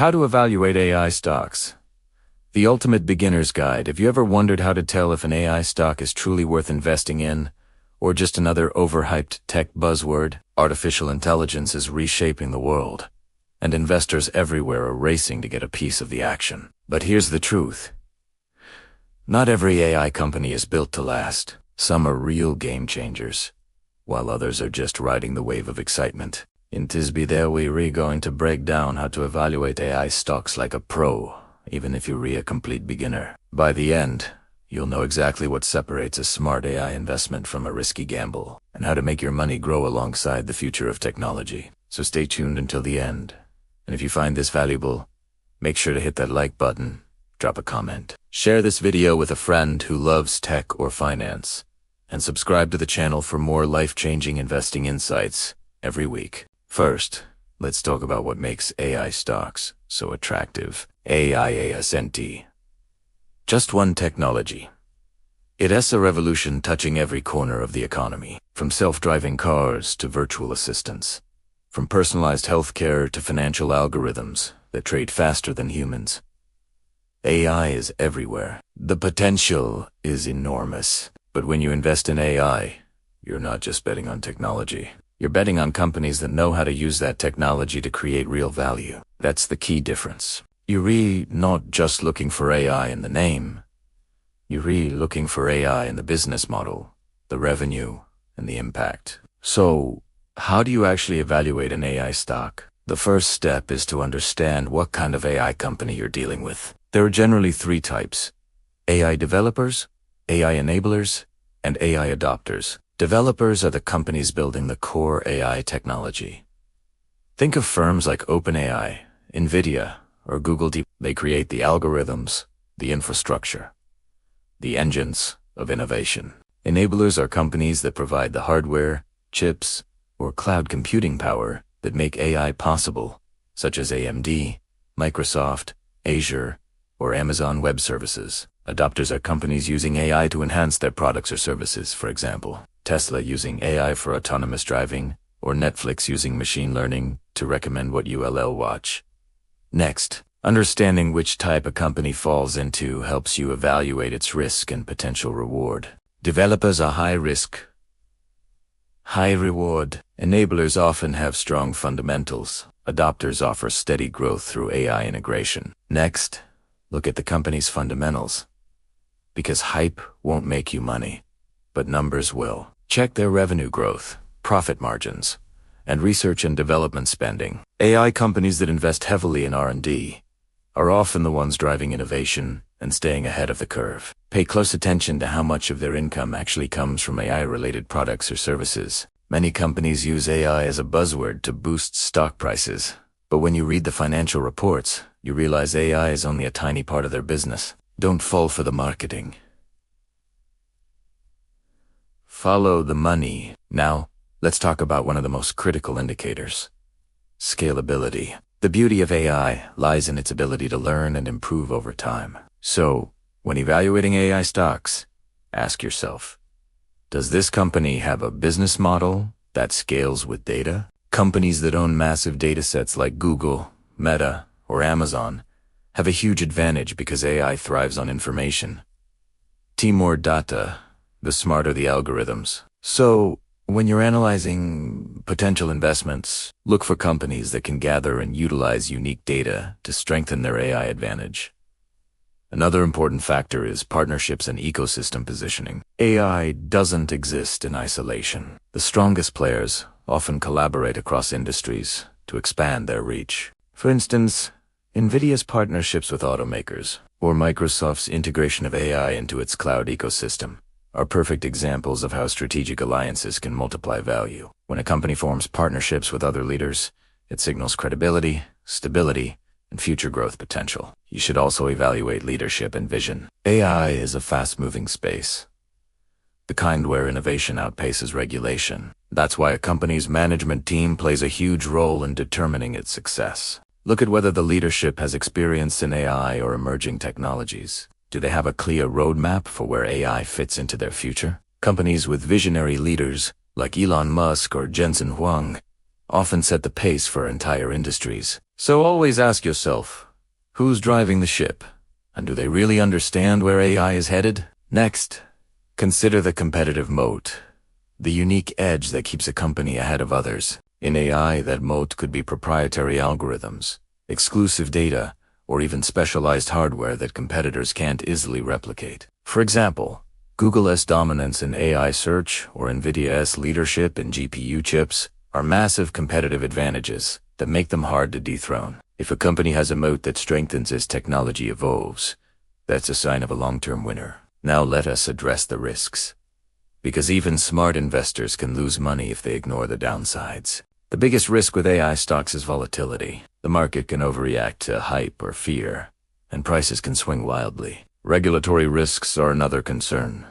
How to evaluate AI stocks. The ultimate beginner's guide. Have you ever wondered how to tell if an AI stock is truly worth investing in, or just another overhyped tech buzzword? Artificial intelligence is reshaping the world, and investors everywhere are racing to get a piece of the action. But here's the truth. Not every AI company is built to last. Some are real game changers, while others are just riding the wave of excitement. In this video we're going to break down how to evaluate AI stocks like a pro, even if you're a complete beginner. By the end, you'll know exactly what separates a smart AI investment from a risky gamble, and how to make your money grow alongside the future of technology. So stay tuned until the end. And if you find this valuable, make sure to hit that like button, drop a comment, share this video with a friend who loves tech or finance, and subscribe to the channel for more life-changing investing insights every week. First, let's talk about what makes AI stocks so attractive. AI isn't just one technology. It's a revolution touching every corner of the economy, from self-driving cars to virtual assistants, from personalized healthcare to financial algorithms that trade faster than humans. AI is everywhere. The potential is enormous. But when you invest in AI, you're not just betting on technology. You're betting on companies that know how to use that technology to create real value. That's the key difference. You're not just looking for AI in the name. You're looking for AI in the business model, the revenue, and the impact. So, how do you actually evaluate an AI stock? The first step is to understand what kind of AI company you're dealing with. There are generally three types: AI developers, AI enablers, and AI adopters. Developers are the companies building the core AI technology. Think of firms like OpenAI, Nvidia, or Google. They create the algorithms, the infrastructure, the engines of innovation. Enablers are companies that provide the hardware, chips, or cloud computing power that make AI possible, such as AMD, Microsoft, Azure, or Amazon Web Services. Adopters are companies using AI to enhance their products or services. For example, Tesla using AI for autonomous driving, or Netflix using machine learning to recommend what you'll watch. Next, understanding which type a company falls into helps you evaluate its risk and potential reward. Developers are high risk, high reward. Enablers often have strong fundamentals. Adopters offer steady growth through AI integration. Next, look at the company's fundamentals. Because hype won't make you money, but numbers will. Check their revenue growth, profit margins, and research and development spending. AI companies that invest heavily in R&D are often the ones driving innovation and staying ahead of the curve. Pay close attention to how much of their income actually comes from AI-related products or services. Many companies use AI as a buzzword to boost stock prices, but when you read the financial reports, you realize AI is only a tiny part of their business. Don't fall for the marketing. Follow the money. Now, let's talk about one of the most critical indicators: scalability. The beauty of AI lies in its ability to learn and improve over time. So, when evaluating AI stocks, ask yourself, does this company have a business model that scales with data? Companies that own massive datasets like Google, Meta, or Amazon have a huge advantage because AI thrives on information. The more data, the smarter the algorithms. So, when you're analyzing potential investments, look for companies that can gather and utilize unique data to strengthen their AI advantage. Another important factor is partnerships and ecosystem positioning. AI doesn't exist in isolation. The strongest players often collaborate across industries to expand their reach. For instance, Nvidia's partnerships with automakers, or Microsoft's integration of AI into its cloud ecosystem, are perfect examples of how strategic alliances can multiply value. When a company forms partnerships with other leaders, it signals credibility, stability, and future growth potential. You should also evaluate leadership and vision. AI is a fast-moving space, the kind where innovation outpaces regulation. That's why a company's management team plays a huge role in determining its success. Look at whether the leadership has experience in AI or emerging technologies. Do they have a clear roadmap for where AI fits into their future? Companies with visionary leaders, like Elon Musk or Jensen Huang, often set the pace for entire industries. So always ask yourself, who's driving the ship? And do they really understand where AI is headed? Next, consider the competitive moat, the unique edge that keeps a company ahead of others. In AI, that moat could be proprietary algorithms, exclusive data, or even specialized hardware that competitors can't easily replicate. For example, Google's dominance in AI search or Nvidia's leadership in GPU chips are massive competitive advantages that make them hard to dethrone. If a company has a moat that strengthens as technology evolves, that's a sign of a long-term winner. Now let us address the risks, because even smart investors can lose money if they ignore the downsides. The biggest risk with AI stocks is volatility. The market can overreact to hype or fear, and prices can swing wildly. Regulatory risks are another concern,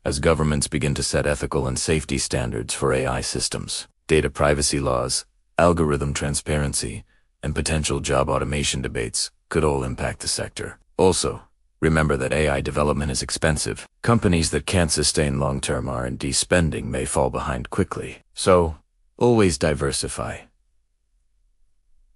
as governments begin to set ethical and safety standards for AI systems. Data privacy laws, algorithm transparency, and potential job automation debates could all impact the sector. Also, remember that AI development is expensive. Companies that can't sustain long-term R&D spending may fall behind quickly. So, always diversify.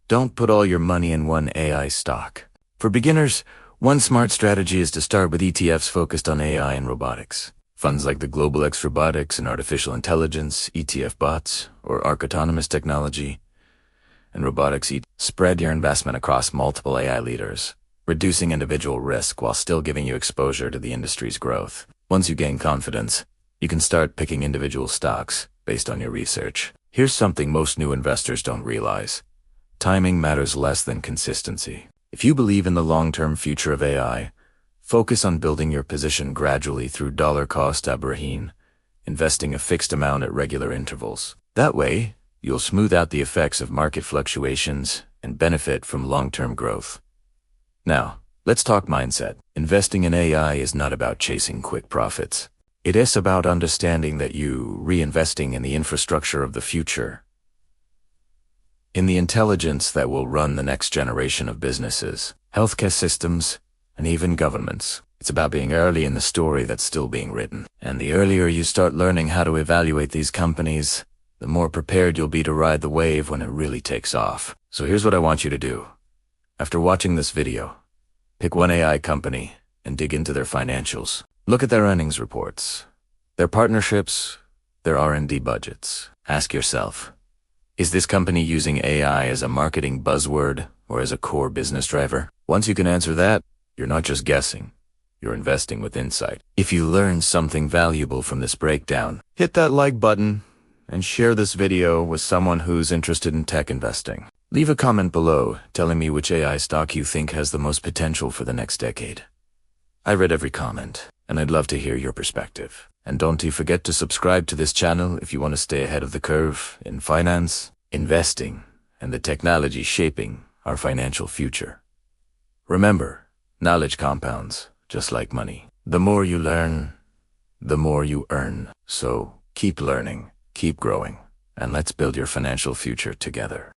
Don't put all your money in one AI stock. For beginners, one smart strategy is to start with ETFs focused on AI and robotics. Funds like the Global X Robotics and Artificial Intelligence, ETF bots, or ARC Autonomous Technology, and Robotics spread your investment across multiple AI leaders, reducing individual risk while still giving you exposure to the industry's growth. Once you gain confidence, you can start picking individual stocks based on your research. Here's something most new investors don't realize. Timing matters less than consistency. If you believe in the long-term future of AI, focus on building your position gradually through dollar-cost averaging, investing a fixed amount at regular intervals. That way, you'll smooth out the effects of market fluctuations and benefit from long-term growth. Now, let's talk mindset. Investing in AI is not about chasing quick profits. It is about understanding that you reinvesting in the infrastructure of the future, in the intelligence that will run the next generation of businesses, healthcare systems, and even governments. It's about being early in the story that's still being written. And the earlier you start learning how to evaluate these companies, the more prepared you'll be to ride the wave when it really takes off. So here's what I want you to do. After watching this video, pick one AI company and dig into their financials. Look at their earnings reports, their partnerships, their R&D budgets. Ask yourself, is this company using AI as a marketing buzzword or as a core business driver? Once you can answer that, you're not just guessing, you're investing with insight. If you learned something valuable from this breakdown, hit that like button and share this video with someone who's interested in tech investing. Leave a comment below telling me which AI stock you think has the most potential for the next decade. I read every comment, and I'd love to hear your perspective. And don't you forget to subscribe to this channel if you want to stay ahead of the curve in finance, investing, and the technology shaping our financial future. Remember, knowledge compounds, just like money. The more you learn, the more you earn. So keep learning, keep growing, and let's build your financial future together.